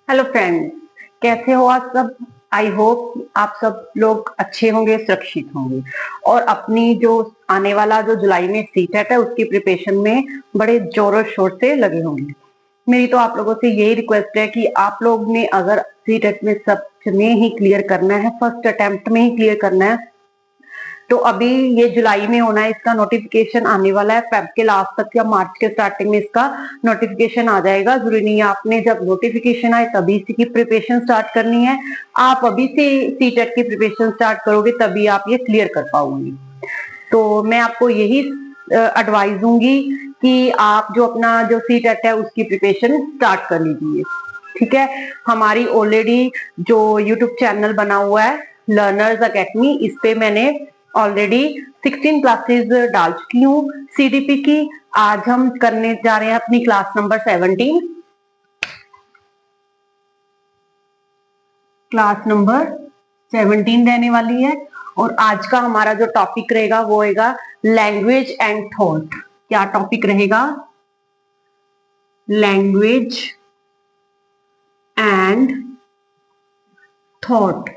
Hello friends, कैसे हो आप सब। आई होप आप सब लोग अच्छे होंगे, सुरक्षित होंगे और अपनी जो आने वाला जो जुलाई में सीटेट है उसकी प्रिपरेशन में बड़े जोरों शोर से लगे होंगे। मेरी तो आप लोगों से यही रिक्वेस्ट है कि आप लोग ने अगर सीटेट में सच में ही क्लियर करना है, फर्स्ट अटेम्प्ट में ही क्लियर करना है, तो अभी ये जुलाई में होना है, इसका नोटिफिकेशन आने वाला है। फेब के लास्ट तक या मार्च के स्टार्टिंग में इसका नोटिफिकेशन आ जाएगा। जरूरी नहीं है आपने जब नोटिफिकेशन आए तभी इसकी प्रिपरेशन स्टार्ट करनी है। आप अभी से सीटेट की प्रिपरेशन स्टार्ट करोगे तभी आप ये क्लियर कर पाओगे। तो मैं आपको यही एडवाइस दूंगी कि आप जो अपना जो सीटेट है उसकी प्रिपरेशन स्टार्ट कर लीजिए। ठीक है, हमारी ऑलरेडी जो यूट्यूब चैनल बना हुआ है लर्नर्स अकेडमी, इस पे मैंने ऑलरेडी 16 क्लासेस डाल चुकी हूँ सीडीपी की। आज हम करने जा रहे हैं अपनी क्लास नंबर 17, क्लास नंबर 17 रहने वाली है। और आज का हमारा जो टॉपिक रहेगा वो रहेगा लैंग्वेज एंड थॉट। क्या टॉपिक रहेगा? Language and thought.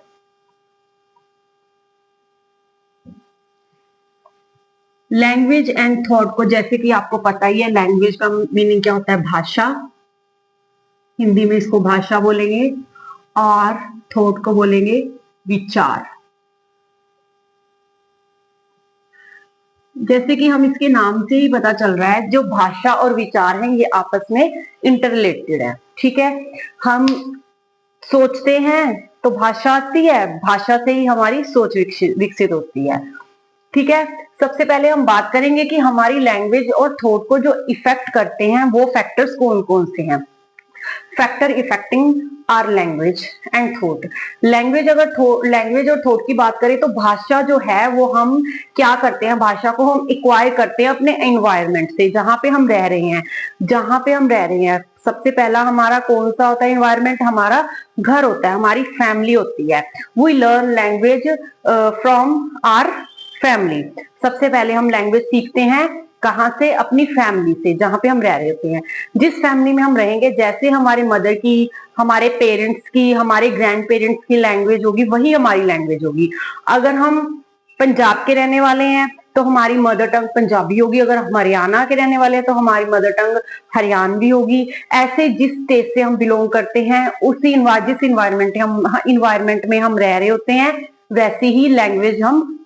Language and thought को जैसे कि आपको पता ही है, लैंग्वेज का मीनिंग क्या होता है? भाषा। हिंदी में इसको भाषा बोलेंगे और थॉट को बोलेंगे विचार। जैसे कि हम इसके नाम से ही पता चल रहा है, जो भाषा और विचार हैं ये आपस में इंटररिलेटेड है। ठीक है, हम सोचते हैं तो भाषा आती है, भाषा से ही हमारी सोच विकसित होती है। ठीक है, सबसे पहले हम बात करेंगे कि हमारी लैंग्वेज और थॉट को जो इफेक्ट करते हैं वो फैक्टर्स कौन कौन से हैं। Factor affecting are language and thought. Language और थॉट की बात करें तो भाषा जो है वो हम क्या करते हैं, भाषा को हम एक्वायर करते हैं अपने एनवायरमेंट से, जहां पे हम रह रहे हैं। सबसे पहला हमारा कौन सा होता है एनवायरमेंट? हमारा घर होता है, हमारी फैमिली होती है। We learn language from our family. सबसे पहले हम लैंग्वेज सीखते हैं कहाँ से? अपनी फैमिली से, जहां पे हम रह रहे होते हैं। जिस फैमिली में हम रहेंगे, जैसे हमारे मदर की, हमारे पेरेंट्स की, हमारे ग्रैंड पेरेंट्स की लैंग्वेज होगी वही हमारी लैंग्वेज होगी। अगर हम पंजाब के रहने वाले हैं तो हमारी मदर टंग पंजाबी होगी। अगर हम हरियाणा के रहने वाले हैं तो हमारी मदर टंग हरियाणवी होगी। ऐसे जिस स्टेट से हम बिलोंग करते हैं, उसी जिस इन्वायरमेंट में हम रह रहे होते हैं, वैसी ही लैंग्वेज हम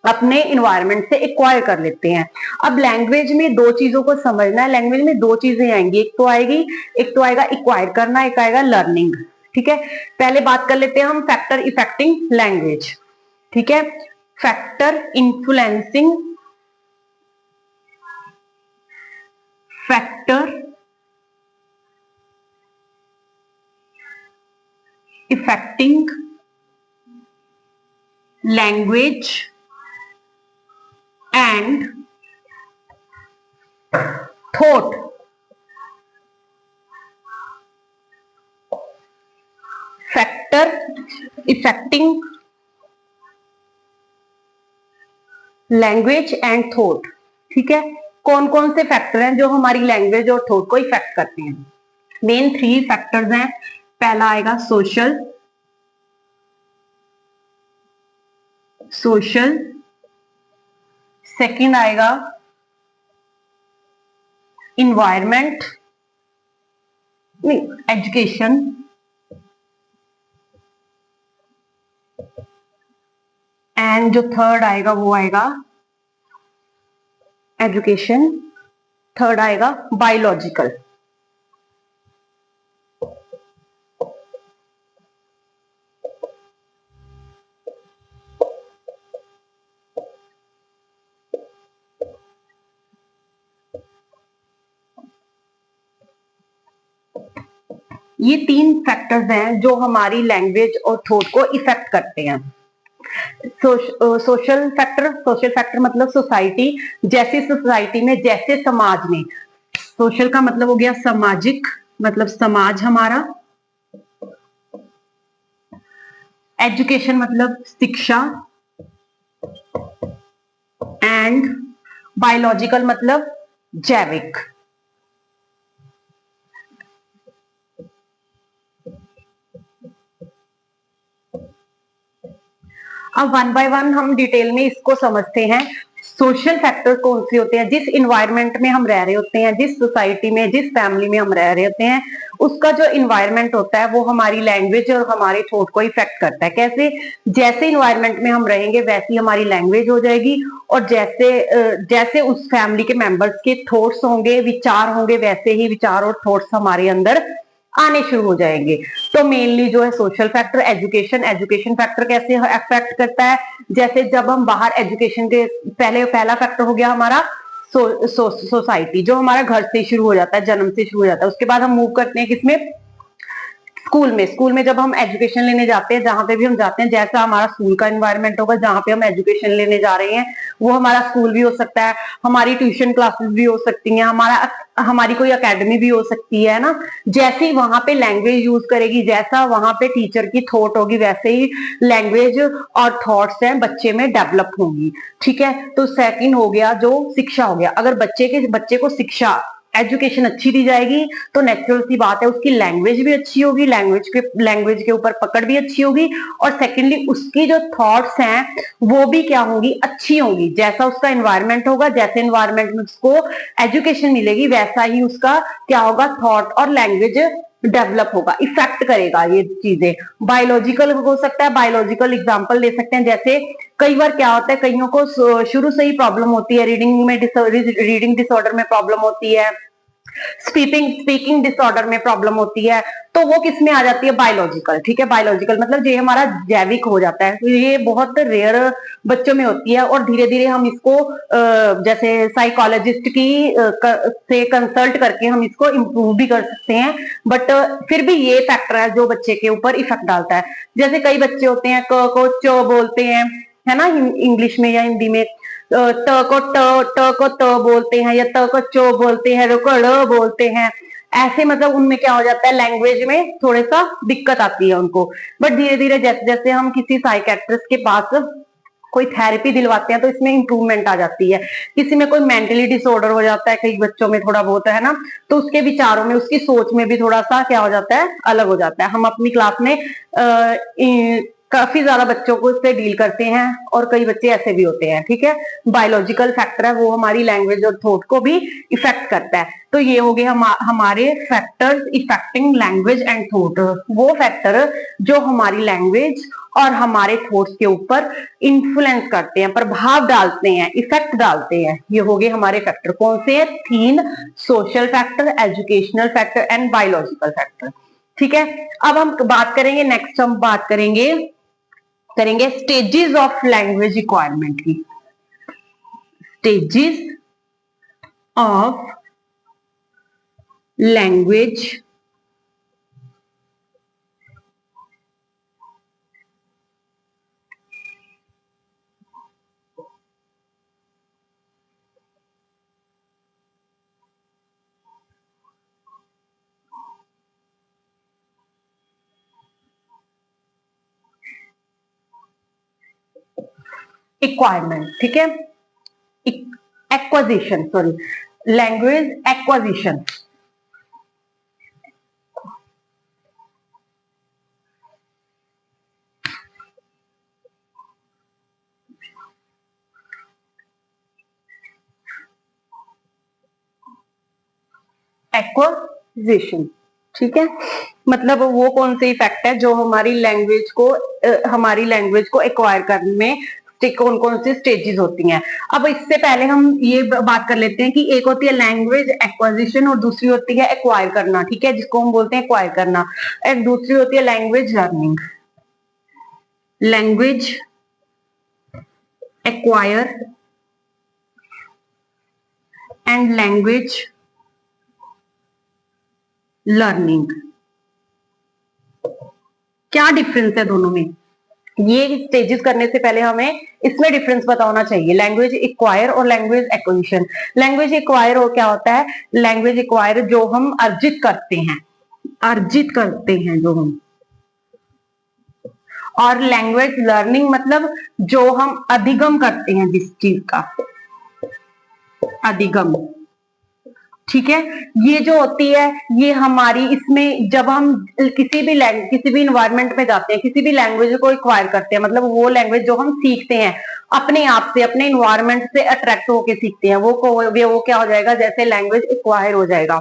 अपने इन्वायरमेंट से एक्वायर कर लेते हैं। अब लैंग्वेज में दो चीजों को समझना है। लैंग्वेज में दो चीजें आएंगी, एक तो आएगा एक्वायर करना, एक आएगा लर्निंग। ठीक है, पहले बात कर लेते हैं हम फैक्टर इफेक्टिंग लैंग्वेज। ठीक है, factor influencing, factor affecting language and thought. Factor affecting language and thought. ठीक है, कौन कौन से फैक्टर हैं जो हमारी लैंग्वेज और थॉट को इफेक्ट करते हैं? मेन 3 फैक्टर्स हैं। पहला आएगा सोशल, सेकंड आएगा इन्वायरमेंट, नहीं एजुकेशन, एंड जो थर्ड आएगा वो आएगा एजुकेशन, थर्ड आएगा बायोलॉजिकल। ये 3 फैक्टर्स हैं जो हमारी लैंग्वेज और थॉट को इफेक्ट करते हैं। सोशल फैक्टर मतलब सोसाइटी, जैसी सोसाइटी में, जैसे समाज में। सोशल का मतलब हो गया सामाजिक, मतलब समाज हमारा। एजुकेशन मतलब शिक्षा, एंड बायोलॉजिकल मतलब जैविक। अब वन बाय वन हम डिटेल में इसको समझते हैं। सोशल फैक्टर कौन से होते हैं? जिस इन्वायरमेंट में हम रह रहे होते हैं, जिस सोसाइटी में, जिस फैमिली में हम रह रहे होते हैं, उसका जो इन्वायरमेंट होता है वो हमारी लैंग्वेज और हमारे थॉट को इफेक्ट करता है। कैसे? जैसे इन्वायरमेंट में हम रहेंगे वैसी हमारी लैंग्वेज हो जाएगी, और जैसे जैसे उस फैमिली के मेंबर्स के थॉट्स होंगे, विचार होंगे, वैसे ही विचार और थॉट्स हमारे अंदर आने शुरू हो जाएंगे। तो मेनली जो है social factor, education. Education factor कैसे अफेक्ट करता है? जैसे जब हम बाहर एजुकेशन के पहला फैक्टर हो गया हमारा सोसाइटी, जो हमारा घर से शुरू हो जाता है, जन्म से शुरू हो जाता है। उसके बाद हम मूव करते हैं किसमें? स्कूल में। स्कूल में जब हम एजुकेशन लेने जाते हैं, जहां पे भी हम जाते हैं, जैसा हमारा स्कूल का एनवायरनमेंट होगा, जहां पे हम एजुकेशन लेने जा रहे हैं, वो हमारा स्कूल भी हो सकता है, हमारी ट्यूशन क्लासेस भी हो सकती हैं, हमारी कोई एकेडमी भी हो सकती है ना। जैसे ही वहां पे लैंग्वेज यूज करेगी, जैसा वहां पे टीचर की थॉट होगी, वैसे ही लैंग्वेज और थॉट्स हैं बच्चे में डेवलप होंगी। ठीक है, तो सेकंड हो गया जो शिक्षा हो गया। अगर बच्चे को शिक्षा, एजुकेशन अच्छी दी जाएगी तो नेचुरल सी बात है उसकी लैंग्वेज भी अच्छी होगी, लैंग्वेज के ऊपर पकड़ भी अच्छी होगी, और सेकेंडली उसकी जो थॉट्स हैं वो भी क्या होंगी? अच्छी होंगी। जैसा उसका एनवायरनमेंट होगा, जैसे एनवायरनमेंट में उसको एजुकेशन मिलेगी, वैसा ही उसका क्या होगा? थॉट और लैंग्वेज डेवलप होगा, इफेक्ट करेगा ये चीजें। बायोलॉजिकल हो सकता है, बायोलॉजिकल एग्जांपल ले सकते हैं। जैसे कई बार क्या होता है, कईयों को शुरू से ही प्रॉब्लम होती है, रीडिंग डिसऑर्डर में प्रॉब्लम होती है, स्पीकिंग डिसऑर्डर में प्रॉब्लम होती है, तो वो किस में आ जाती है? बायोलॉजिकल। ठीक है, बायोलॉजिकल मतलब ये हमारा जैविक हो जाता है, तो ये बहुत रेयर बच्चों में होती है, और धीरे धीरे हम इसको जैसे साइकोलॉजिस्ट से कंसल्ट करके हम इसको इम्प्रूव भी कर सकते हैं। बट फिर भी ये फैक्टर है जो बच्चे के ऊपर इफेक्ट डालता है। जैसे कई बच्चे होते हैं क को च बोलते हैं, है ना, इंग्लिश में या हिंदी में, ट को त बोलते हैं, या त को चो बोलते हैं, र को ड़ बोलते हैं। ऐसे मतलब उनमें क्या हो जाता है? लैंग्वेज में थोड़ा सा दिक्कत आती है उनको। बट धीरे धीरे जैसे जैसे हम किसी साइकेट्रिस्ट के पास कोई थेरेपी दिलवाते हैं तो इसमें इंप्रूवमेंट आ जाती है। किसी में कोई मेंटली डिसऑर्डर हो जाता है, कई बच्चों में थोड़ा बहुत, है ना, तो उसके विचारों में, उसकी सोच में भी थोड़ा सा क्या हो जाता है? अलग हो जाता है। हम अपनी क्लास में काफी ज्यादा बच्चों को इससे डील करते हैं, और कई बच्चे ऐसे भी होते हैं। ठीक है, बायोलॉजिकल फैक्टर है वो हमारी लैंग्वेज और थॉट को भी इफेक्ट करता है। तो ये हो गए हमारे factors affecting language and thought, वो फैक्टर जो हमारी लैंग्वेज और हमारे थॉट्स के ऊपर इन्फ्लुएंस करते हैं, प्रभाव डालते हैं, इफेक्ट डालते हैं। ये हो गए हमारे फैक्टर। कौन से हैं? 3। Social factor, educational factor and biological factor. ठीक है, अब हम बात करेंगे, नेक्स्ट हम बात करेंगे स्टेजेस ऑफ लैंग्वेज रिक्वायरमेंट की। Stages of language requirement. ठीक है, acquisition, sorry, language acquisition. Acquisition, ठीक है, मतलब वो कौन से इफेक्ट है जो हमारी लैंग्वेज को एक्वायर करने में कौन कौन सी स्टेजेस होती हैं। अब इससे पहले हम ये बात कर लेते हैं कि एक होती है लैंग्वेज एक्वाजिशन और दूसरी होती है एक्वायर करना। ठीक है, जिसको हम बोलते हैं एक्वायर करना। एक दूसरी होती है language learning, language acquire and language learning. क्या डिफरेंस है दोनों में? ये स्टेजेस करने से पहले हमें इसमें डिफरेंस पता होना चाहिए, लैंग्वेज एक्वायर और लैंग्वेज एक्विजिशन। लैंग्वेज एक्वायर हो क्या होता है? लैंग्वेज एक्वायर जो हम अर्जित करते हैं जो हम, और लैंग्वेज लर्निंग मतलब जो हम अधिगम करते हैं, जिस चीज का अधिगम। ठीक है। ये जो होती है ये हमारी, इसमें जब हम किसी भी इन्वायरमेंट में जाते हैं, किसी भी लैंग्वेज को एक्वायर करते हैं, मतलब वो लैंग्वेज जो हम सीखते हैं अपने आप से, अपने इन्वायरमेंट से अट्रैक्ट होके सीखते हैं, वो क्या हो जाएगा, जैसे लैंग्वेज एक्वायर हो जाएगा।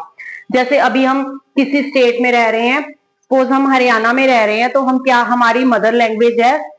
जैसे अभी हम किसी स्टेट में रह रहे हैं, सपोज हम हरियाणा में रह रहे हैं, तो हम क्या, हमारी मदर लैंग्वेज है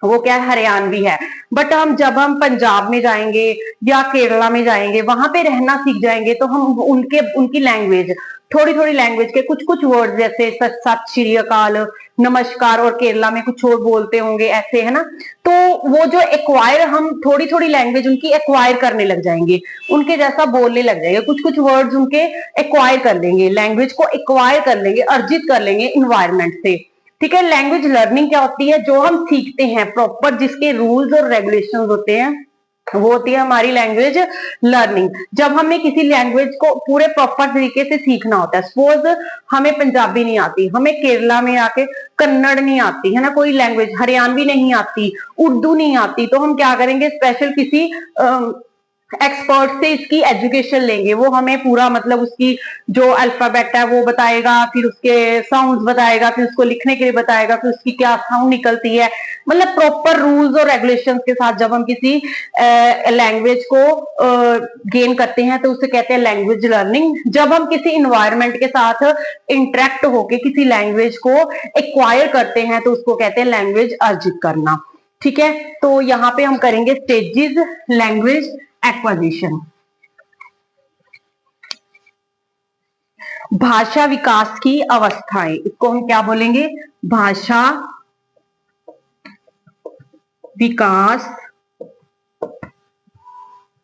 वो क्या है, हरियाणवी है। बट जब हम पंजाब में जाएंगे या केरला में जाएंगे, वहां पे रहना सीख जाएंगे, तो हम उनकी लैंग्वेज, थोड़ी थोड़ी लैंग्वेज के कुछ कुछ वर्ड, जैसे सत श्री अकाल, नमस्कार, और केरला में कुछ और बोलते होंगे ऐसे, है ना। तो वो जो एक्वायर, हम थोड़ी थोड़ी लैंग्वेज उनकी एक्वायर करने लग जाएंगे, उनके जैसा बोलने लग जाएंगे, कुछ कुछ वर्ड्स उनके एक्वायर कर लेंगे, लैंग्वेज को एक्वायर कर लेंगे, अर्जित कर लेंगे इन्वायरमेंट से। ठीक है। लैंग्वेज लर्निंग क्या होती है, जो हम सीखते हैं प्रॉपर, जिसके रूल्स और रेगुलेशंस होते हैं, वो होती है हमारी लैंग्वेज लर्निंग। जब हमें किसी लैंग्वेज को पूरे प्रॉपर तरीके से सीखना होता है, सपोज हमें पंजाबी नहीं आती, हमें केरला में आके कन्नड़ नहीं आती, है ना, कोई लैंग्वेज हरियाणवी नहीं आती, उर्दू नहीं आती, तो हम क्या करेंगे, स्पेशल किसी एक्सपर्ट से इसकी एजुकेशन लेंगे। वो हमें पूरा, मतलब उसकी जो अल्फाबेट है वो बताएगा, फिर उसके साउंड्स बताएगा, फिर उसको लिखने के लिए बताएगा, फिर उसकी क्या साउंड निकलती है, मतलब प्रॉपर रूल्स और रेगुलेशंस के साथ जब हम किसी लैंग्वेज को गेन करते हैं, तो उसे कहते हैं लैंग्वेज लर्निंग। जब हम किसी इन्वायरमेंट के साथ इंटरेक्ट होके किसी लैंग्वेज को एक्वायर करते हैं, तो उसको कहते हैं लैंग्वेज अर्जित करना। ठीक है। तो यहाँ पे हम करेंगे स्टेजेस लैंग्वेज एक्वाजिशन। भाषा विकास की अवस्थाएं, इसको हम क्या बोलेंगे, भाषा विकास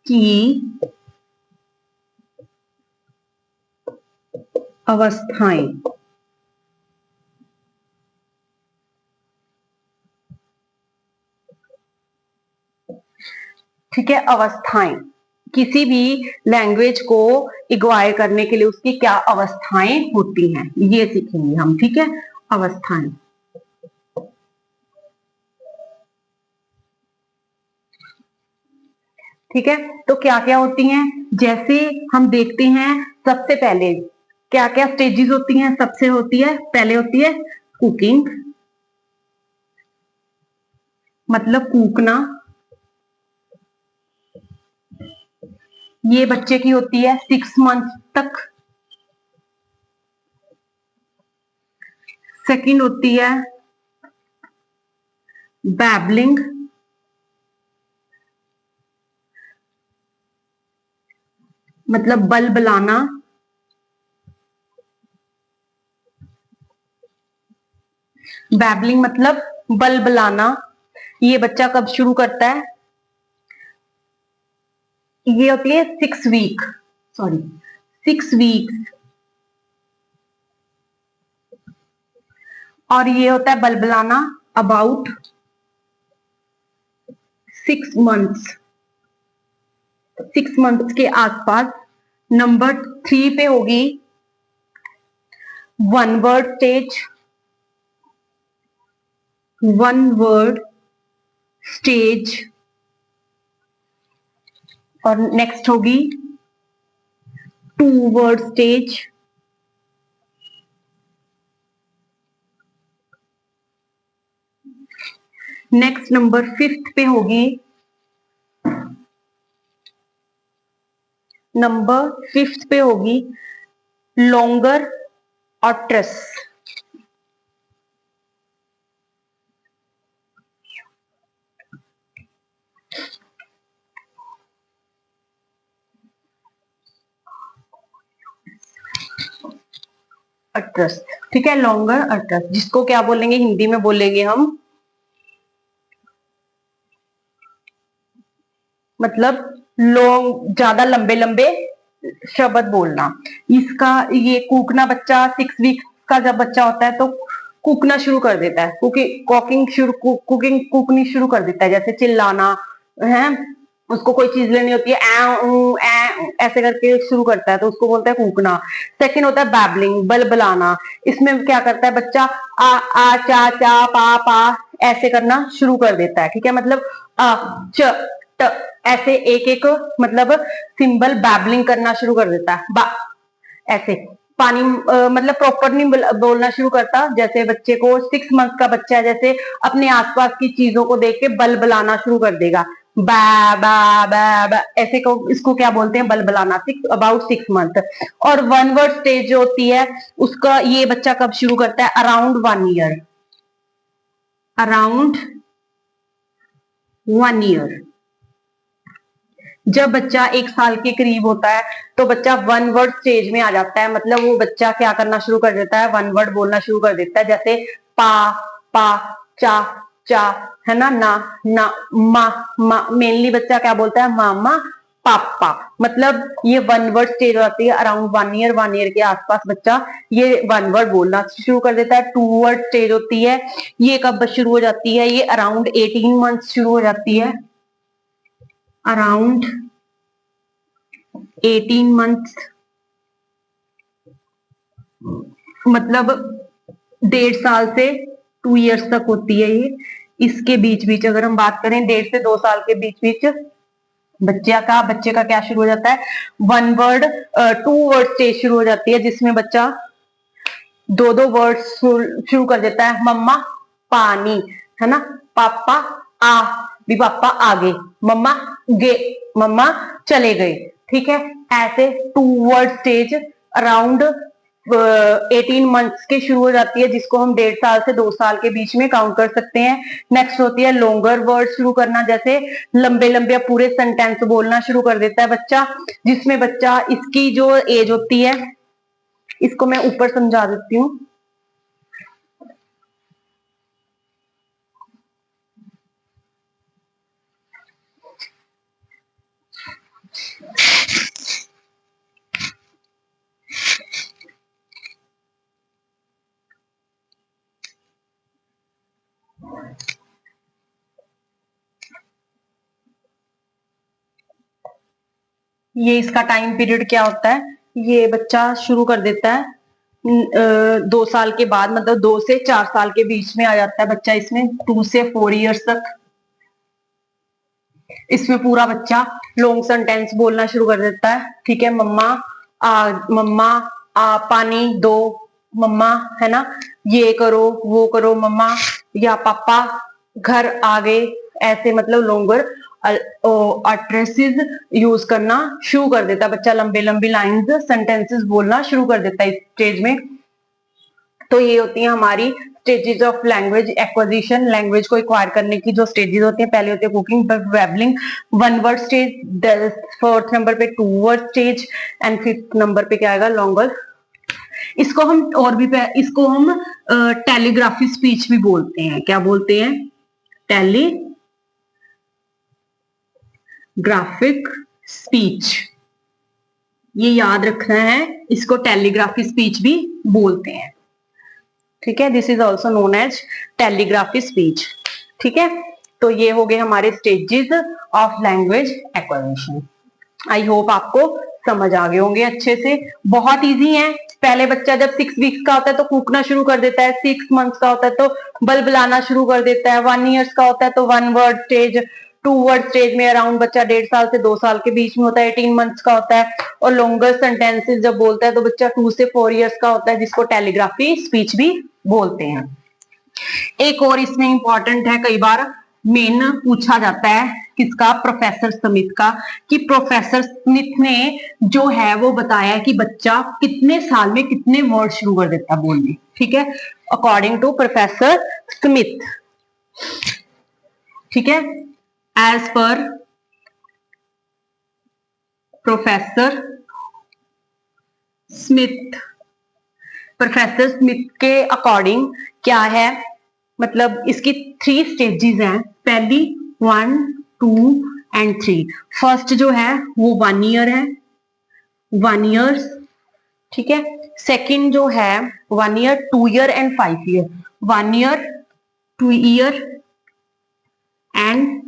की अवस्थाएं। ठीक है। अवस्थाएं, किसी भी लैंग्वेज को इग्वायर करने के लिए उसकी क्या अवस्थाएं होती हैं, ये सीखेंगे हम। ठीक है। अवस्थाएं, ठीक है। तो क्या क्या होती हैं, जैसे हम देखते हैं, सबसे पहले क्या क्या स्टेजेस होती हैं, सबसे होती है, पहले होती है कुकिंग, मतलब कूकना, ये बच्चे की होती है 6 मंथ तक। सेकंड होती है बैबलिंग, मतलब बलबलाना, बैबलिंग मतलब बलबलाना। ये बच्चा कब शुरू करता है, ये होती है 6 वीक, सॉरी 6 वीक्स, और ये होता है बलबलाना अबाउट 6 मंथ्स, 6 मंथ्स के आसपास। नंबर 3 पे होगी one word stage, one word stage, और नेक्स्ट होगी 2 word stage. Next number 5th पे होगी, नंबर 5th पे होगी लॉन्गर ऑट्रस, अट्रस। ठीक है। लॉन्गर अट्रस, जिसको क्या बोलेंगे, हिंदी में बोलेंगे हम, मतलब लॉन्ग, ज्यादा लंबे लंबे शब्द बोलना। इसका ये कूकना बच्चा 6 वीक का जब बच्चा होता है, तो कूकना शुरू कर देता है, कुकिंग शुरू कर देता है, जैसे चिल्लाना है, उसको कोई चीज लेनी होती है, ऐसे करके शुरू करता है, तो उसको बोलते हैं कूकना। सेकंड होता है बैबलिंग, बलबलाना। इसमें क्या करता है बच्चा, आ चा चा पा पा ऐसे करना शुरू कर देता है। ठीक है। मतलब च ऐसे एक एक मतलब सिंबल बैबलिंग करना शुरू कर देता है। ऐसे पानी मतलब प्रॉपर नहीं बोलना शुरू करता। जैसे बच्चे को 6 मंथ का बच्चा है, जैसे अपने आसपास की चीजों को देख के बलबलाना शुरू कर देगा, बा बा बा बा ऐसे को, इसको क्या बोलते हैं, बलबलाना। About 6 month. और 1 वर्ड स्टेज जो होती है उसका ये बच्चा कब शुरू करता है, अराउंड 1 ईयर। Around 1 year. जब बच्चा 1 साल के करीब होता है तो बच्चा 1 वर्ड स्टेज में आ जाता है। मतलब वो बच्चा क्या करना शुरू कर देता है, 1 वर्ड बोलना शुरू कर देता है। जैसे पा पा, चा चा, है ना, ना मा मा। मेनली बच्चा क्या बोलता है, मामा पापा। मतलब ये 1 वर्ड स्टेज होती है अराउंड 1 ईयर। 1 ईयर के आसपास बच्चा ये 1 वर्ड बोलना शुरू कर देता है। 2 वर्ड स्टेज होती है, ये कब शुरू हो जाती है, ये अराउंड 18 मंथ शुरू हो जाती है। अराउंड 18 मंथ, मतलब 1.5 साल से 2 ईयर्स तक होती है ये। इसके बीच बीच अगर हम बात करें 1.5 से 2 साल के बीच बीच बच्चे का क्या शुरू हो जाता है, 1 वर्ड 2 वर्ड स्टेज शुरू हो जाती है, जिसमें बच्चा 2 वर्ड शुरू कर देता है। मम्मा पानी, है ना, पापा आ, भी पापा आगे, मम्मा गे, मम्मा चले गए। ठीक है, ऐसे 2 वर्ड स्टेज अराउंड 18 मंथ्स के शुरू हो जाती है, जिसको हम 1.5 साल से 2 साल के बीच में काउंट कर सकते हैं। नेक्स्ट होती है लॉन्गर वर्ड शुरू करना, जैसे लंबे लंबे पूरे सेंटेंस बोलना शुरू कर देता है बच्चा, जिसमें बच्चा इसकी जो एज होती है, इसको मैं ऊपर समझा देती हूँ। ये इसका टाइम पीरियड क्या होता है, ये बच्चा शुरू कर देता है 2 साल के बाद, मतलब 2 से 4 साल के बीच में आ जाता है बच्चा इसमें। 2 से 4 ईयर्स तक इसमें पूरा बच्चा लॉन्ग सेंटेंस बोलना शुरू कर देता है। ठीक है, मम्मा आ पानी दो, मम्मा, है ना, ये करो वो करो मम्मा, या पापा घर आ गए। ऐसे मतलब लॉन्गर अड्रेसेस यूज करना शुरू कर देता है बच्चा, लंबे लंबी लाइंस सेंटेंसेस बोलना शुरू कर देता है इस स्टेज में। तो ये होती है हमारी stages of language acquisition. Language को एक्वायर करने की जो स्टेजेस होती हैं, पहले होती है cooking, babbling, 1 word stage, 4th number पे 2 word stage, and 5th number पे क्या आएगा, लॉन्गर। इसको हम और भी इसको हम टेलीग्राफी स्पीच भी बोलते हैं। क्या बोलते हैं, टेलीग्राफिक स्पीच। ये याद रखना है, इसको टेलीग्राफी स्पीच भी बोलते हैं। ठीक है, this is also known as telegraphy speech. ठीक है, तो ये हो गए हमारे stages of language acquisition. I hope आपको समझ आ गए होंगे अच्छे से। बहुत इजी है। पहले बच्चा जब 6 वीक्स का होता है तो कूकना शुरू कर देता है, 6 मंथ्स का होता है तो बलबलाना शुरू कर देता है, 1 ईयर्स का होता है तो 1 वर्ड स्टेज, 2 वर्ड स्टेज में अराउंड बच्चा 1.5 साल से 2 साल के बीच में होता है, 18 मंथ्स का होता है। और लॉन्गर सेंटेंसेस जब बोलता है तो बच्चा 2 से 4 ईयर्स का होता है, जिसको टेलीग्राफी स्पीच भी बोलते हैं। एक और इसमें इंपॉर्टेंट है, कई बार मेन पूछा जाता है किसका, प्रोफेसर स्मिथ का, कि प्रोफेसर स्मिथ ने जो है वो बताया कि बच्चा कितने साल में कितने वर्ड शुरू कर देता है बोलने। ठीक है, अकॉर्डिंग टू प्रोफेसर स्मिथ। ठीक है, as per professor Smith, professor Smith के अकॉर्डिंग क्या है, मतलब इसकी 3 स्टेजेस हैं। पहली 1, 2 एंड 3। फर्स्ट जो है वो 1 ईयर है, 1 ईयर। ठीक है, सेकंड जो है 1 year, 2 year and 5 year. 1 year, 2 year and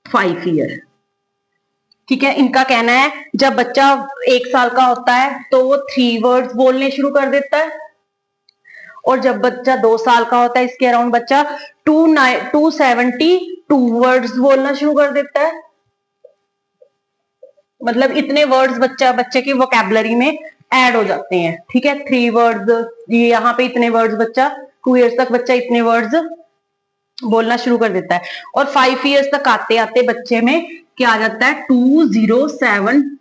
5 year. ठीक है, इनका कहना है जब बच्चा 1 साल का होता है तो वो 3 वर्ड्स बोलने शुरू कर देता है, और जब बच्चा 2 साल का होता है इसके अराउंड बच्चा 272 वर्ड्स बोलना शुरू कर देता है। मतलब इतने वर्ड्स बच्चे की वोकैबुलरी में ऐड हो जाते हैं, ठीक है। 3 वर्ड्स, ये यहाँ पे इतने वर्ड्स बच्चा 2 इयर्स तक बच्चा इतने वर्ड्स बोलना शुरू कर देता है। और 5 इयर्स तक आते आते बच्चे में क्या आ जाता है, 2072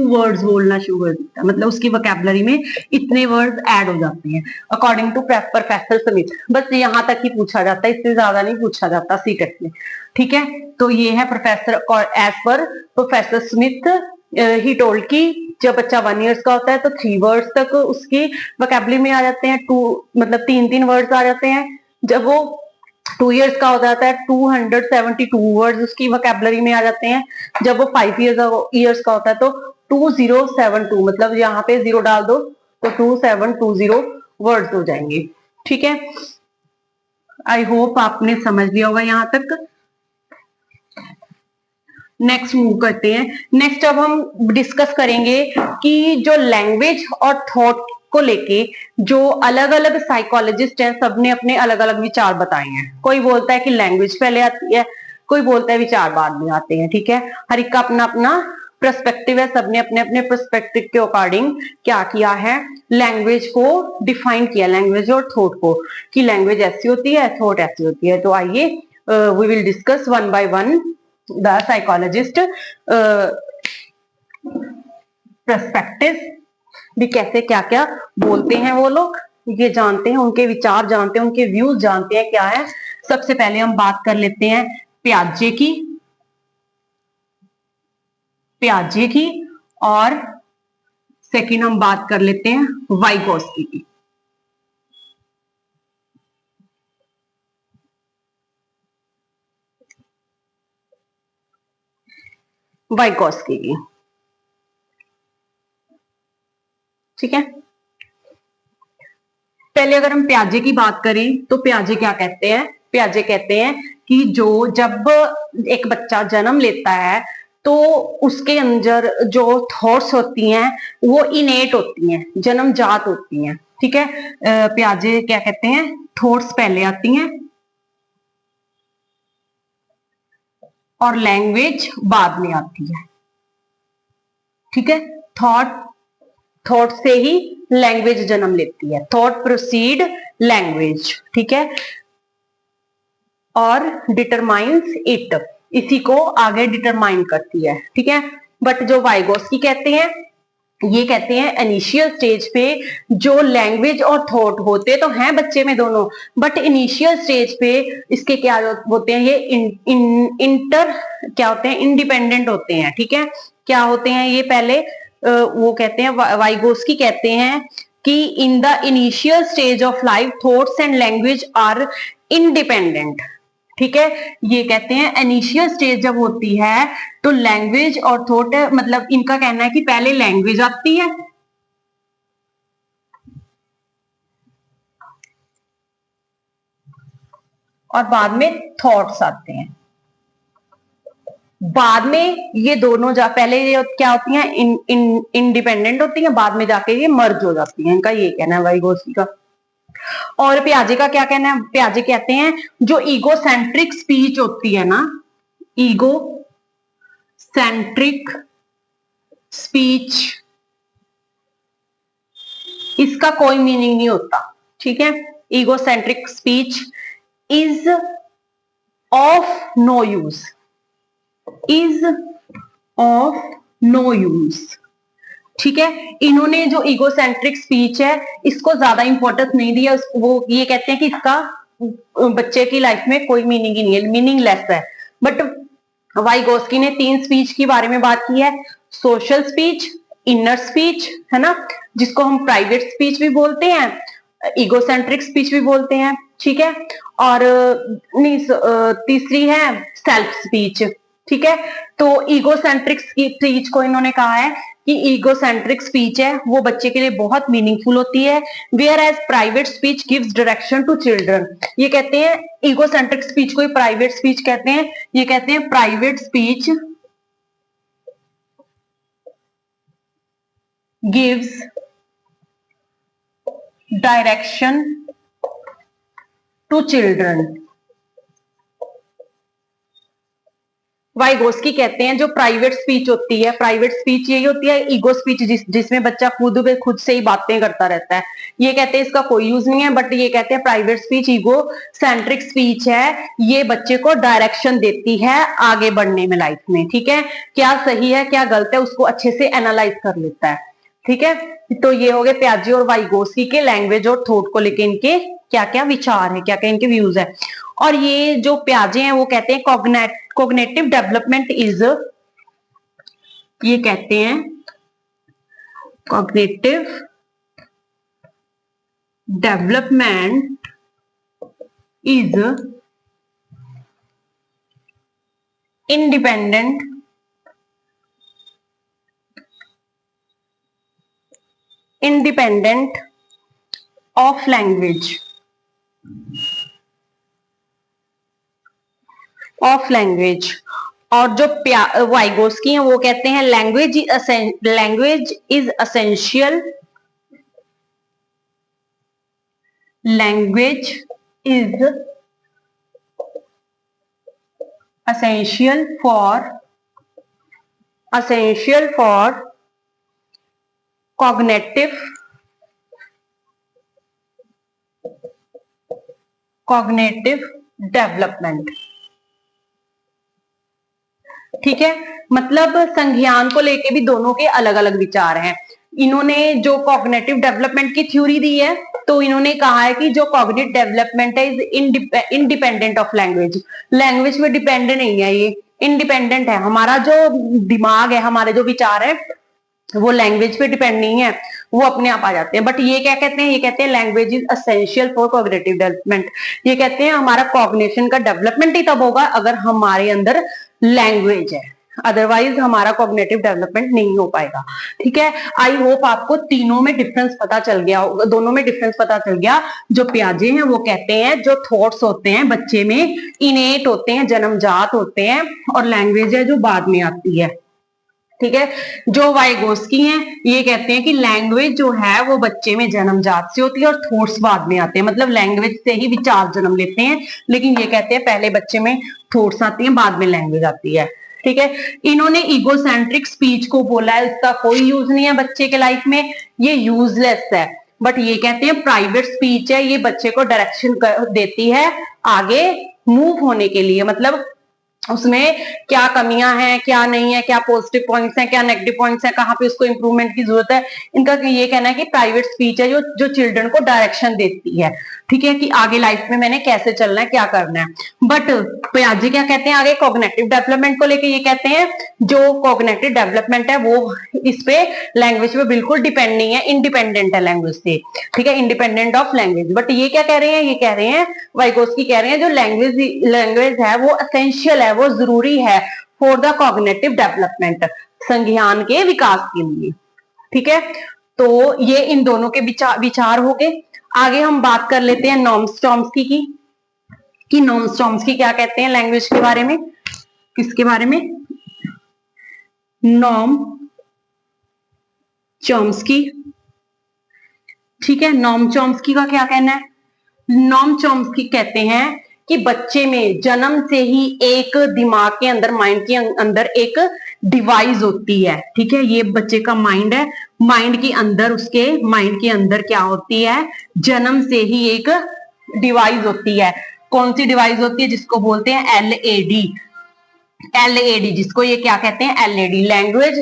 वर्ड्स बोलना शुरू कर देता है, मतलब उसकी वोकैबुलरी में इतने वर्ड्स ऐड हो जाते हैं अकॉर्डिंग टू प्रोफेसर स्मिथ। बस यहाँ तक ही पूछा जाता है, इससे ज्यादा नहीं पूछा जाता सीटेट में, ठीक है। तो ये है professor, as per professor Smith he told की जब बच्चा 1 इयर्स का होता है तो 3 वर्ड्स तक उसकी वोकैबुलरी में आ जाते हैं, 2 मतलब 3 वर्ड्स आ जाते हैं। जब वो 2 इयर्स का हो जाता है 272 वर्ड्स उसकी वोकैबुलरी में आ जाते हैं। जब वो 5 इयर्स का होता है तो 2072, मतलब यहाँ पे 0 डाल दो तो 2720 वर्ड्स हो जाएंगे, ठीक है। आई होप आपने समझ लिया होगा यहाँ तक। नेक्स्ट मूव करते हैं। नेक्स्ट अब हम डिस्कस करेंगे कि जो लैंग्वेज और थॉट को लेके जो अलग अलग साइकोलॉजिस्ट हैं, सबने अपने अलग अलग विचार बताए हैं। कोई बोलता है कि लैंग्वेज पहले आती है, कोई बोलता है विचार बाद में आते हैं, ठीक है। हर एक का अपना अपना पर्सपेक्टिव है, सबने अपने अपने पर्सपेक्टिव के अकॉर्डिंग क्या किया है, लैंग्वेज को डिफाइन किया, लैंग्वेज और थॉट को, कि लैंग्वेज ऐसी होती है, थॉट ऐसी होती है। तो आइए we will discuss one by one the psychologist perspective, भी कैसे क्या क्या बोलते हैं वो लोग, ये जानते हैं, उनके विचार जानते हैं, उनके व्यूज जानते हैं क्या है। सबसे पहले हम बात कर लेते हैं प्याजे की, और सेकंड हम बात कर लेते हैं वाइगोस्की की। वाइगोस्की की, ठीक है। पहले अगर हम प्याजे की बात करें तो प्याजे क्या कहते हैं, प्याजे कहते हैं कि जो जब एक बच्चा जन्म लेता है तो उसके अंदर जो थॉट्स होती हैं वो इनेट होती हैं, जन्मजात होती हैं, ठीक है। प्याजे क्या कहते हैं, थॉट्स पहले आती हैं और लैंग्वेज बाद में आती है, ठीक है। थॉट थॉट से ही लैंग्वेज जन्म लेती है, थॉट प्रोसीड लैंग्वेज, ठीक है, और डिटरमाइंस इट, इसी को आगे डिटरमाइन करती है, ठीक है। बट जो वाइगोस्की कहते हैं, ये कहते हैं इनिशियल स्टेज पे जो लैंग्वेज और थॉट होते तो हैं बच्चे में दोनों, बट इनिशियल स्टेज पे इसके क्या होते हैं, ये इंटर क्या होते हैं, इंडिपेंडेंट होते हैं, ठीक है। क्या होते हैं ये, पहले वो कहते हैं, वाइगोस्की कहते हैं कि in the initial stage of life thoughts and language are independent, ठीक है। ये कहते हैं इनिशियल स्टेज जब होती है तो लैंग्वेज और थॉट, मतलब इनका कहना है कि पहले लैंग्वेज आती है और बाद में थॉट्स आते हैं। बाद में ये दोनों पहले ये क्या होती हैं, इंडिपेंडेंट होती हैं, बाद में जाके ये मर्ज हो जाती हैं, इनका ये कहना है वाइगोस्की का। और प्याजे का क्या कहना है, प्याजे कहते हैं जो ईगोसेंट्रिक स्पीच होती है ना, ईगो सेंट्रिक स्पीच, इसका कोई मीनिंग नहीं होता, ठीक है। Egocentric speech is of no use, is of no use, ठीक है। इन्होंने जो ईगोसेंट्रिक स्पीच है इसको ज्यादा इंपॉर्टेंस नहीं दिया, वो ये कहते हैं कि इसका बच्चे की लाइफ में कोई मीनिंग ही नहीं है, मीनिंगलेस है। बट वाइगोस्की ने 3 स्पीच के बारे में बात की है, सोशल स्पीच, इनर स्पीच, है ना, जिसको हम प्राइवेट स्पीच भी बोलते हैं, ईगोसेंट्रिक स्पीच भी बोलते हैं, ठीक है। और तीसरी है सेल्फ स्पीच, ठीक है। तो ईगोसेंट्रिक स्पीच को इन्होंने कहा है कि ईगोसेंट्रिक स्पीच है वो बच्चे के लिए बहुत मीनिंगफुल होती है, whereas private speech gives direction to children. ये कहते हैं ईगोसेंट्रिक स्पीच को प्राइवेट स्पीच कहते हैं, ये कहते हैं private speech gives direction to children, Vygotsky कहते हैं जो प्राइवेट स्पीच होती है, प्राइवेट स्पीच यही होती है ईगो स्पीच, जिसमें बच्चा खुद से ही बातें करता रहता है, ये कहते हैं इसका कोई यूज नहीं है, बट ये कहते हैं private speech ego centric speech है, ये बच्चे को डायरेक्शन देती है आगे बढ़ने में लाइफ में। ठीक है, क्या सही है क्या गलत है उसको अच्छे से एनालाइज कर लेता है। ठीक है, तो ये हो गए प्याजे और वाइगोस्की के लैंग्वेज और थॉट को लेके इनके क्या क्या विचार है, क्या क्या इनके व्यूज है। और ये जो प्याजे हैं वो कहते हैं कॉग्निटिव डेवलपमेंट इज, ये कहते हैं cognitive development is independent of language, और जो वाइगोस्की हैं वो कहते हैं language is essential, language is essential for cognitive development. ठीक है, मतलब संज्ञान को लेके भी दोनों के अलग अलग विचार हैं। इन्होंने जो कॉग्निटिव डेवलपमेंट की थ्योरी दी है तो इन्होंने कहा है कि जो कॉग्निटिव डेवलपमेंट है is independent of language, language पे डिपेंडेंट नहीं है, ये इंडिपेंडेंट है। हमारा जो दिमाग है, हमारे जो विचार है वो लैंग्वेज पे डिपेंड नहीं है, वो अपने आप आ जाते हैं। बट ये क्या कहते हैं, ये कहते हैं language is essential for cognitive development. ये कहते हैं हमारा कॉग्निशन का डेवलपमेंट ही तब होगा अगर हमारे अंदर लैंग्वेज है, अदरवाइज हमारा कॉग्निटिव डेवलपमेंट नहीं हो पाएगा। ठीक है, आई होप आपको तीनों में डिफरेंस पता चल गया, दोनों में डिफरेंस पता चल गया। जो प्याजे हैं वो कहते हैं जो थॉट्स होते हैं बच्चे में इनेट होते हैं, जन्मजात होते हैं, और लैंग्वेज है जो बाद में आती है। ठीक है, जो वाइगोस्की हैं ये कहते हैं कि लैंग्वेज जो है वो बच्चे में जन्मजात से होती है और थॉट्स बाद में आते हैं, मतलब लैंग्वेज से ही विचार जन्म लेते हैं, लेकिन ये कहते हैं पहले बच्चे में थॉट्स आती हैं बाद में लैंग्वेज आती है। ठीक है, इन्होंने ईगोसेंट्रिक स्पीच को बोला है इसका कोई यूज नहीं है बच्चे के लाइफ में, ये यूजलेस है। बट ये कहते हैं प्राइवेट स्पीच है, ये बच्चे को डायरेक्शन देती है आगे मूव होने के लिए, मतलब उसमें क्या कमियां हैं क्या नहीं है, क्या पॉजिटिव पॉइंट्स हैं क्या नेगेटिव पॉइंट्स हैं, कहाँ पे उसको इंप्रूवमेंट की जरूरत है। इनका ये कहना है कि प्राइवेट स्पीच है जो चिल्ड्रन को डायरेक्शन देती है। ठीक है, कि आगे लाइफ में मैंने कैसे चलना है क्या करना है। बट पियाजे क्या कहते हैं आगे कॉग्निटिव डेवलपमेंट को लेके, ये कहते हैं जो कॉग्निटिव डेवलपमेंट है वो इस पे लैंग्वेज पे बिल्कुल डिपेंड नहीं है, इंडिपेंडेंट है लैंग्वेज से। ठीक है, इंडिपेंडेंट ऑफ लैंग्वेज। बट ये क्या कह रहे हैं, ये कह रहे हैं वाइगोस्की कह रहे हैं जो लैंग्वेज है वो एसेंशियल है, वो जरूरी है फॉर द कॉग्निटिव डेवलपमेंट, संज्ञान के विकास के लिए। ठीक है, तो ये इन दोनों के विचार हो गए। आगे हम बात कर लेते हैं नॉर्म चॉम्स्की की, कि नॉर्म चॉम्स्की क्या कहते हैं लैंग्वेज के बारे में। किसके बारे में, नॉर्म चॉम्स्की। ठीक है, नॉर्म चॉम्स्की का क्या कहना है, नॉर्म चॉम्स्की कहते हैं कि बच्चे में जन्म से ही एक दिमाग के अंदर, माइंड के अंदर एक डिवाइस होती है। ठीक है, ये बच्चे का माइंड है, माइंड के अंदर, उसके माइंड के अंदर क्या होती है, जन्म से ही एक डिवाइस होती है। कौन सी डिवाइस होती है, जिसको बोलते हैं एलएडी, जिसको ये क्या कहते हैं, एलएडी, लैंग्वेज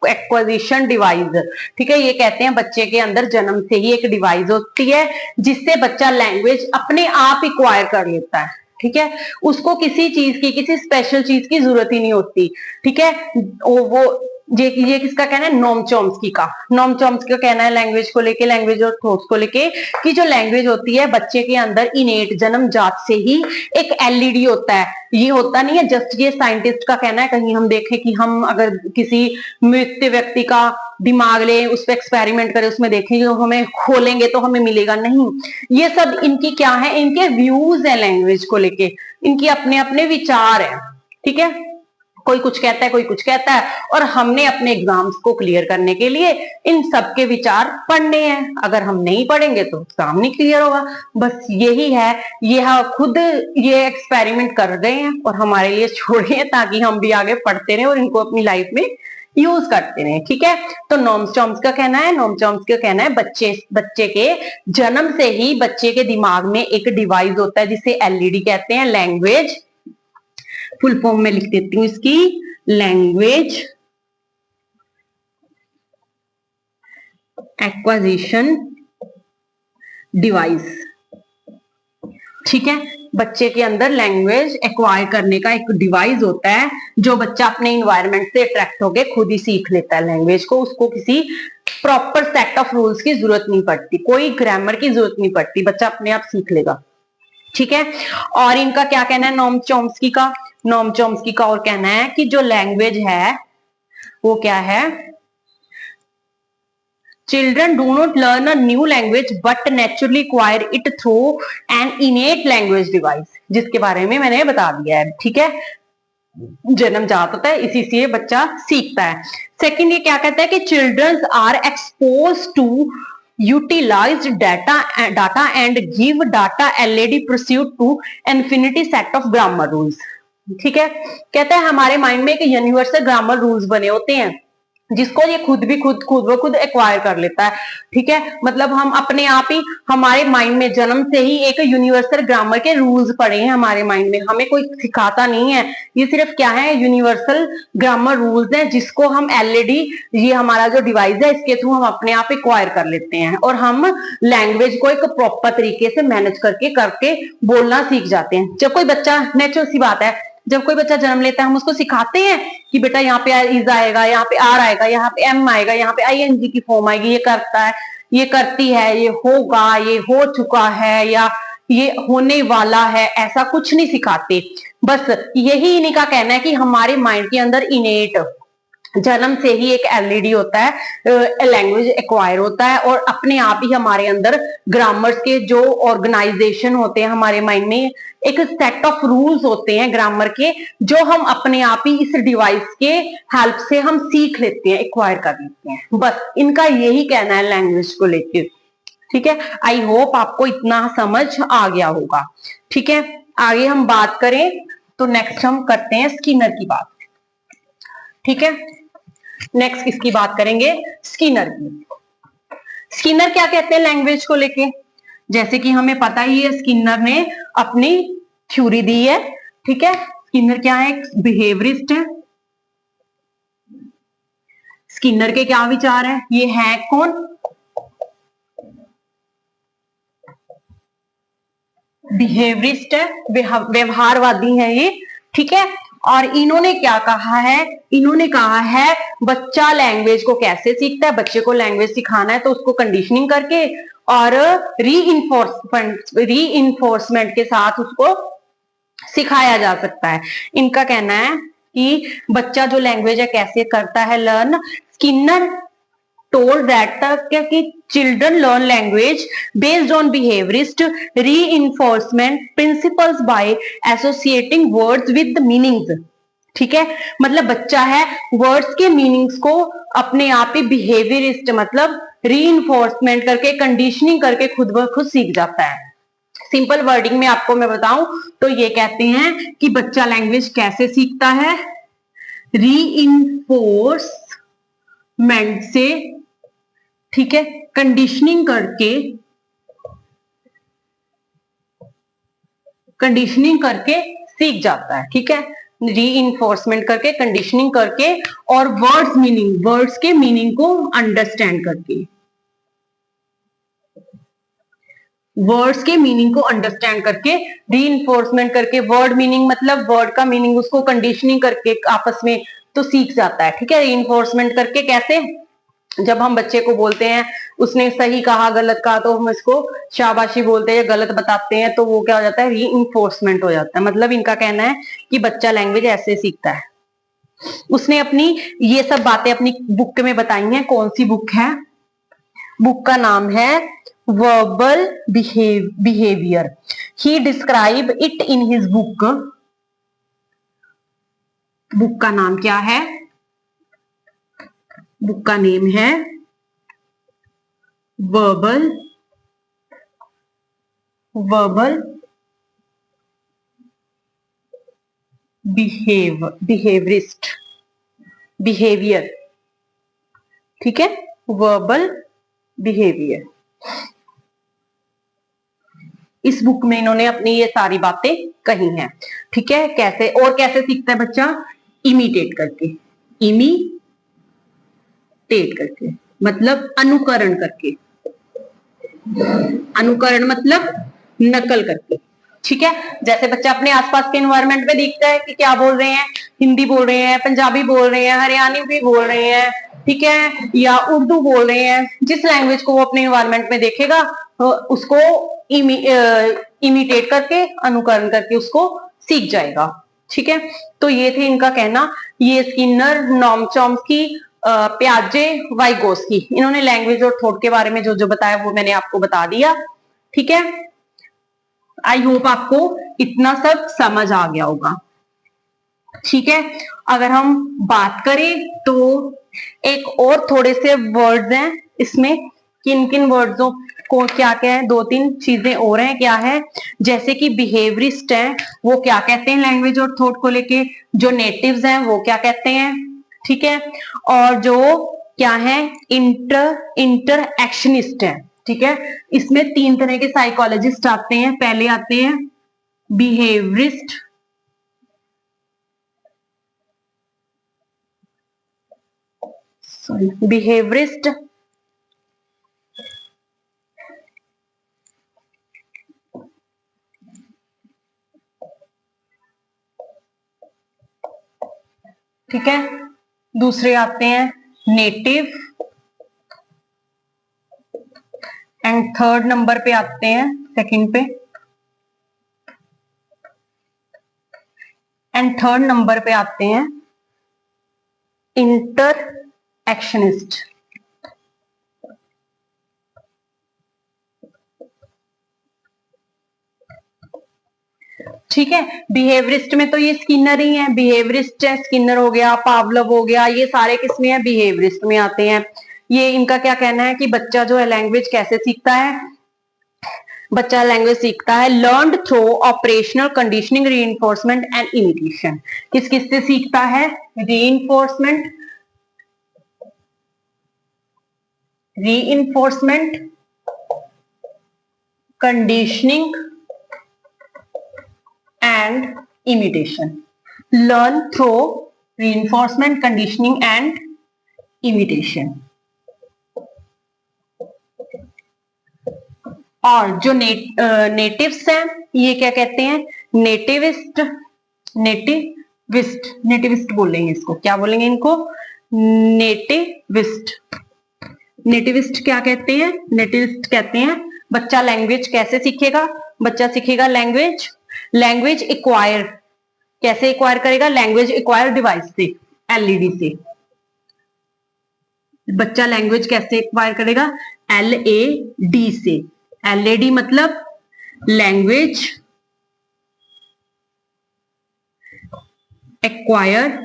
एक्विजिशन डिवाइस। ठीक है, ये कहते हैं बच्चे के अंदर जन्म से ही एक डिवाइस होती है जिससे बच्चा लैंग्वेज अपने आप एक्वायर कर लेता है। ठीक है, उसको किसी चीज की, किसी स्पेशल चीज की जरूरत ही नहीं होती। ठीक है, वो ये किसका कहना है, नॉर्म चॉम्स्की का। नॉर्म चॉम्स्की का कहना है लैंग्वेज को लेके, लैंग्वेज और थॉट्स को लेके, कि जो लैंग्वेज होती है बच्चे के अंदर इनेट जन्मजात से ही एक एलईडी होता है, ये होता नहीं है जस्ट, ये साइंटिस्ट का कहना है। कहीं हम देखें कि हम अगर किसी मृत व्यक्ति का दिमाग ले, उस पर एक्सपेरिमेंट करें, उसमें देखेंगे, हमें खोलेंगे तो हमें मिलेगा नहीं। ये सब इनकी क्या है, इनके व्यूज है लैंग्वेज को लेके, इनकी अपने अपने विचार है। ठीक है, कोई कुछ कहता है, कोई कुछ कहता है, और हमने अपने एग्जाम्स को क्लियर करने के लिए इन सबके विचार पढ़ने हैं। अगर हम नहीं पढ़ेंगे तो एग्जाम नहीं क्लियर होगा। बस यही है, ये खुद ये एक्सपेरिमेंट कर रहे हैं और हमारे लिए छोड़े हैं, ताकि हम भी आगे पढ़ते रहे और इनको अपनी लाइफ में यूज करते रहे। ठीक है, तो नॉम चॉम्स्की का कहना है, नॉम चॉम्स्की का कहना है बच्चे के जन्म से ही बच्चे के दिमाग में एक डिवाइस होता है जिसे एलईडी कहते हैं, लैंग्वेज, फुल फॉर्म में लिख देती हूँ इसकी, लैंग्वेज एक्वाजिशन डिवाइस। ठीक है, बच्चे के अंदर लैंग्वेज एक्वायर करने का एक डिवाइस होता है, जो बच्चा अपने इन्वायरमेंट से अट्रैक्ट होके खुद ही सीख लेता है लैंग्वेज को। उसको किसी प्रॉपर सेट ऑफ रूल्स की जरूरत नहीं पड़ती, कोई ग्रामर की जरूरत नहीं पड़ती, बच्चा अपने आप सीख लेगा। ठीक है, और इनका क्या कहना है नॉम चॉम्स्की का, नॉम चॉम्स्की का और कहना है कि जो लैंग्वेज है वो क्या है, Children do not learn a new language but naturally acquire it through an innate language device, जिसके बारे में मैंने बता दिया है। ठीक है, जन्मजात होता है, इसी से बच्चा सीखता है। सेकंड ये क्या कहता है कि childrens are expose to utilize data and give data LED proceed to infinity set of grammar rules. ठीक है, कहता है हमारे माइंड में एक यूनिवर्सल ग्रामर रूल्स बने होते हैं जिसको ये खुद ब खुद एक्वायर कर लेता है। ठीक है, मतलब हम अपने आप ही, हमारे माइंड में जन्म से ही एक यूनिवर्सल ग्रामर के रूल्स पड़े हैं हमारे माइंड में, हमें कोई सिखाता नहीं है। ये सिर्फ क्या है, यूनिवर्सल ग्रामर रूल्स हैं जिसको हम एलईडी, ये हमारा जो डिवाइस है, इसके थ्रू हम अपने आप एक्वायर कर लेते हैं और हम लैंग्वेज को एक प्रॉपर तरीके से मैनेज करके बोलना सीख जाते हैं। जब कोई बच्चा, नेचुरल सी बात है, जब कोई बच्चा जन्म लेता है हम उसको सिखाते हैं कि बेटा यहाँ पे इज आएगा, यहाँ पे आर आएगा, यहाँ पे एम आएगा, यहाँ पे आईएनजी की फॉर्म आएगी, ये करता है, ये करती है, ये होगा, ये हो चुका है, या ये होने वाला है, ऐसा कुछ नहीं सिखाते। बस यही इन्हीं का कहना है कि हमारे माइंड के अंदर इनेट जन्म से ही एक एलईडी होता है, लैंग्वेज एक्वायर होता है, और अपने आप ही हमारे अंदर ग्रामर्स के जो ऑर्गेनाइजेशन होते हैं हमारे माइंड में, एक सेट ऑफ रूल्स होते हैं ग्रामर के, जो हम अपने आप ही इस डिवाइस के हेल्प से हम सीख लेते हैं, एक्वायर कर लेते हैं। बस इनका यही कहना है लैंग्वेज को लेकर। ठीक है, आई होप आपको इतना समझ आ गया होगा। ठीक है, आगे हम बात करें तो नेक्स्ट हम करते हैं स्किनर की बात। ठीक है, नेक्स्ट किसकी बात करेंगे, स्किनर की। स्किनर क्या कहते हैं लैंग्वेज को लेके, जैसे कि हमें पता ही है स्किनर ने अपनी थ्योरी दी है। ठीक है, स्किनर क्या है, बिहेवियरिस्ट है। स्किनर के क्या विचार है, ये है कौन, बिहेवियरिस्ट है, व्यवहारवादी है ये। ठीक है, और इन्होंने क्या कहा है, इन्होंने कहा है बच्चा लैंग्वेज को कैसे सीखता है, बच्चे को लैंग्वेज सिखाना है तो उसको कंडीशनिंग करके और रीइंफोर्समेंट के साथ उसको सिखाया जा सकता है। इनका कहना है कि बच्चा जो लैंग्वेज है कैसे करता है लर्न, स्किनर told that कि children learn language based on behaviorist reinforcement principles by associating words with the meanings। ठीक है, मतलब बच्चा है वर्ड्स के मीनिंग्स को अपने आप ही बिहेवियरिस्ट मतलब रीइंफोर्समेंट करके, कंडीशनिंग करके खुद ब खुद सीख जाता है। सिंपल वर्डिंग में आपको मैं बताऊं तो ये कहते हैं कि बच्चा लैंग्वेज कैसे सीखता है, रीइंफोर्समेंट से, ठीक है, कंडीशनिंग करके सीख जाता है। ठीक है, रीइंफोर्समेंट करके, कंडीशनिंग करके, और वर्ड्स के मीनिंग को अंडरस्टैंड करके, वर्ड्स के मीनिंग को अंडरस्टैंड करके, रीइंफोर्समेंट करके, वर्ड मीनिंग मतलब वर्ड का मीनिंग उसको कंडीशनिंग करके आपस में तो सीख जाता है। ठीक है, रीइंफोर्समेंट करके कैसे, जब हम बच्चे को बोलते हैं उसने सही कहा गलत कहा तो हम इसको शाबाशी बोलते हैं, गलत बताते हैं तो वो क्या हो जाता है, रीइंफोर्समेंट हो जाता है। मतलब इनका कहना है कि बच्चा लैंग्वेज ऐसे सीखता है। उसने अपनी ये सब बातें अपनी बुक में बताई हैं। कौन सी बुक है, बुक का नाम है verbal behaviour. He describe it in his book book का नाम क्या है? बुक का नेम है वर्बल बिहेवियरिस्ट, बिहेवियर, ठीक है, वर्बल बिहेवियर। इस बुक में इन्होंने अपनी ये सारी बातें कही हैं, ठीक है। कैसे और कैसे सीखता है बच्चा? इमिटेट करके, इमिटेट करके मतलब अनुकरण करके, अनुकरण मतलब नकल करके, ठीक है। जैसे बच्चा अपने आसपास के एनवायरनमेंट में देखता है कि क्या बोल रहे हैं, हिंदी बोल रहे हैं, पंजाबी बोल रहे हैं, हरियाणी भी बोल रहे हैं, ठीक है, या उर्दू बोल रहे हैं, जिस लैंग्वेज को वो अपने एनवायरनमेंट में देखेगा उसको इमिटेट करके, अनुकरण करके उसको सीख जाएगा, ठीक है। तो ये थे इनका कहना। ये स्किनर, नॉम चॉम्स्की, प्याजे, वाइगोस्की, इन्होंने लैंग्वेज और थॉट के बारे में जो जो बताया वो मैंने आपको बता दिया, ठीक है। आई होप आपको इतना सब समझ आ गया होगा, ठीक है। अगर हम बात करें तो एक और थोड़े से वर्ड्स हैं इसमें, किन किन वर्ड्सों को क्या क्या है, दो तीन चीजें और हैं, क्या है, जैसे कि बिहेवियरिस्ट है, वो क्या कहते हैं लैंग्वेज और थॉट को लेके, जो नेटिव्स हैं वो क्या कहते हैं, ठीक है, और जो क्या है इंटर एक्शनिस्ट है, ठीक है। इसमें तीन तरह के साइकोलॉजिस्ट आते हैं। पहले आते हैं बिहेवियरिस्ट, सॉरी, बिहेवियरिस्ट, ठीक है। दूसरे आते हैं नेटिव, एंड थर्ड नंबर पे आते हैं, सेकंड पे, एंड थर्ड नंबर पे आते हैं इंटर एक्शनिस्ट, ठीक है। बिहेवियरिस्ट में तो ये स्किनर ही है, बिहेवियरिस्ट है, स्किनर हो गया, पावलव हो गया, ये सारे किसमें है? बिहेवियरिस्ट में आते हैं। ये इनका क्या कहना है कि बच्चा जो है लैंग्वेज कैसे सीखता है? बच्चा लैंग्वेज सीखता है learned through operational conditioning, reinforcement and imitation. किस किस से सीखता है? Reinforcement, conditioning and imitation. Learn through reinforcement, conditioning and imitation। और जो नेटिव्स हैं ये क्या कहते हैं? नेटिविस्ट, नेटिविस्ट बोलेंगे इसको, क्या बोलेंगे इनको? नेटिविस्ट। नेटिविस्ट क्या कहते हैं? नेटिविस्ट कहते हैं बच्चा लैंग्वेज कैसे सीखेगा? बच्चा सीखेगा लैंग्वेज एक्वायर, कैसे एक्वायर करेगा? लैंग्वेज एक्वायर डिवाइस से, एलईडी से। बच्चा लैंग्वेज कैसे एक्वायर करेगा? LAD से। LAD मतलब language acquire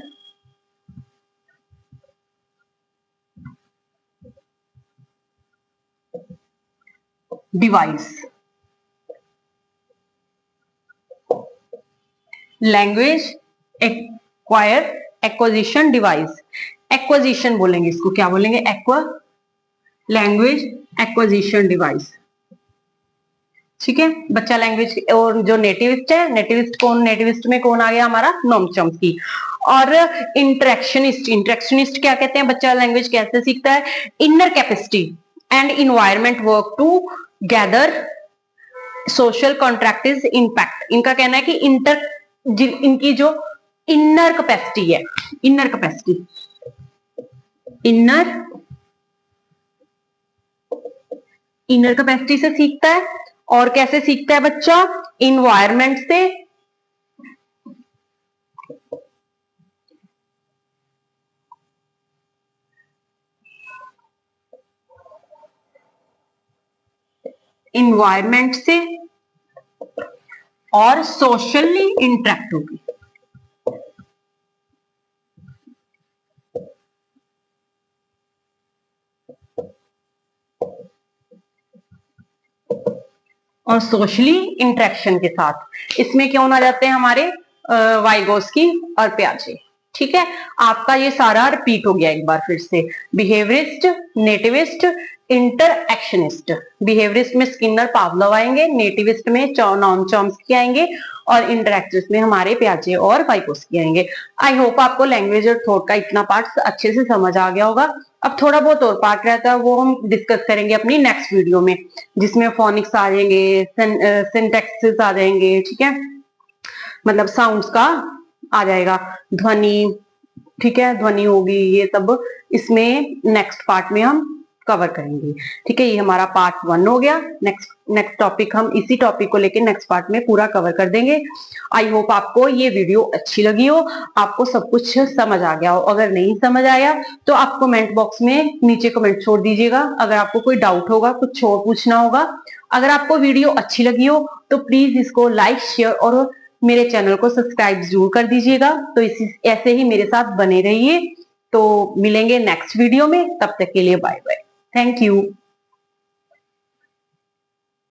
device, language acquire acquisition device, acquisition बोलेंगे इसको, क्या बोलेंगे? लैंग्वेज एक्विजिशन डिवाइस, ठीक है। बच्चा लैंग्वेज, और जो नेटिविस्ट है, नेटिविस्ट में कौन आ गया हमारा? Noam Chomsky. और इंटरेक्शनिस्ट क्या कहते हैं? बच्चा लैंग्वेज कैसे सीखता है? Inner capacity and environment work together social contract is impact. इनका कहना है कि इनकी जो इनर कैपेसिटी है, इनर कैपेसिटी से सीखता है। और कैसे सीखता है बच्चा? इन्वायरमेंट से, और सोशली इंटरेक्ट होगी, और सोशली इंटरेक्शन के साथ। इसमें कौन आ जाते हैं हमारे वाइगोस्की और पियाजे। ठीक है, आपका ये सारा रिपीट हो गया एक बार फिर से। Behaviourist, nativist, interactionist. बिहेवियरिस्ट में स्किनर पावलोव आएंगे, नेटिविस्ट में नॉम चॉम्स्की आएंगे और इंटरएक्शनिस्ट में हमारे पियाजे और वाइगोस्की आएंगे। आई होप आपको लैंग्वेज और थॉट का इतना पार्ट अच्छे से समझ आ गया होगा। अब थोड़ा बहुत और पार्ट रहता है, वो हम डिस्कस करेंगे अपनी नेक्स्ट वीडियो में, जिसमें फोनिक्स आ जाएंगे, सिंटैक्सेस आ जाएंगे। ठीक है, मतलब साउंड्स का आ जाएगा, ध्वनि। ठीक है, ध्वनि होगी, ये सब इसमें नेक्स्ट पार्ट में हम कवर करेंगे। ठीक है, ये हमारा पार्ट 1 हो गया। नेक्स्ट टॉपिक हम इसी टॉपिक को लेके नेक्स्ट पार्ट में पूरा कवर कर देंगे। आई होप आपको ये वीडियो अच्छी लगी हो, आपको सब कुछ समझ आ गया हो। अगर नहीं समझ आया तो आप कमेंट बॉक्स में नीचे कमेंट छोड़ दीजिएगा। अगर आपको कोई डाउट होगा, कुछ और पूछना होगा। अगर आपको वीडियो अच्छी लगी हो तो प्लीज इसको लाइक, शेयर और मेरे चैनल को सब्सक्राइब जरूर कर दीजिएगा। तो इसी ऐसे ही मेरे साथ बने रहिए। तो मिलेंगे नेक्स्ट वीडियो में, तब तक के लिए बाय बाय। Thank you.